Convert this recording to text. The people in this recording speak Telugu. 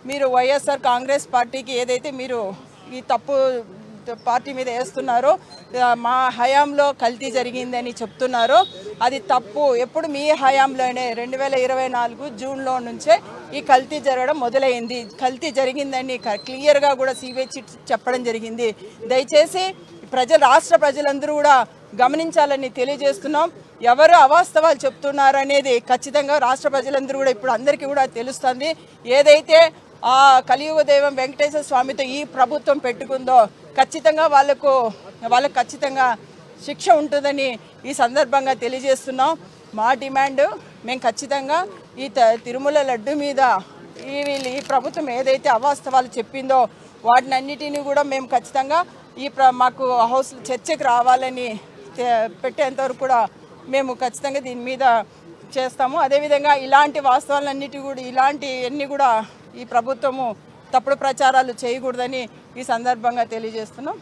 మీరు వైఎస్ఆర్ కాంగ్రెస్ పార్టీకి ఏదైతే మీరు ఈ తప్పు పార్టీ మీద వేస్తున్నారో, మా హయాంలో కల్తీ జరిగిందని చెప్తున్నారో అది తప్పు. ఎప్పుడు మీ హయాంలోనే 2024 జూన్లో నుంచే ఈ కల్తీ జరగడం మొదలైంది. కల్తీ జరిగిందని క్లియర్గా కూడా సిబిఐ చిట్ చెప్పడం జరిగింది. దయచేసి రాష్ట్ర ప్రజలందరూ కూడా గమనించాలని తెలియజేస్తున్నాం. ఎవరు అవాస్తవాలు చెప్తున్నారనేది ఖచ్చితంగా రాష్ట్ర ప్రజలందరూ కూడా ఇప్పుడు అందరికీ కూడా తెలుస్తుంది. ఏదైతే ఆ కలియుగ దైవం వెంకటేశ్వర స్వామితో ఈ ప్రభుత్వం పెట్టుకుందో ఖచ్చితంగా వాళ్ళకు ఖచ్చితంగా శిక్ష ఉంటుందని ఈ సందర్భంగా తెలియజేస్తున్నాం. మా డిమాండ్ మేము ఖచ్చితంగా ఈ తిరుమల లడ్డు మీద ఈ ప్రభుత్వం ఏదైతే అవాస్తవాలు చెప్పిందో వాటినన్నిటినీ కూడా మేము ఖచ్చితంగా మాకు హౌస్ చర్చకు రావాలని పెట్టేంతవరకు కూడా మేము ఖచ్చితంగా దీని మీద చేస్తాము. అదేవిధంగా ఇలాంటి వాస్తవాలన్నిటి కూడా ఇలాంటివన్నీ కూడా ఈ ప్రభుత్వము తప్పుడు ప్రచారాలు చేయకూడదని ఈ సందర్భంగా తెలియజేస్తున్నాం.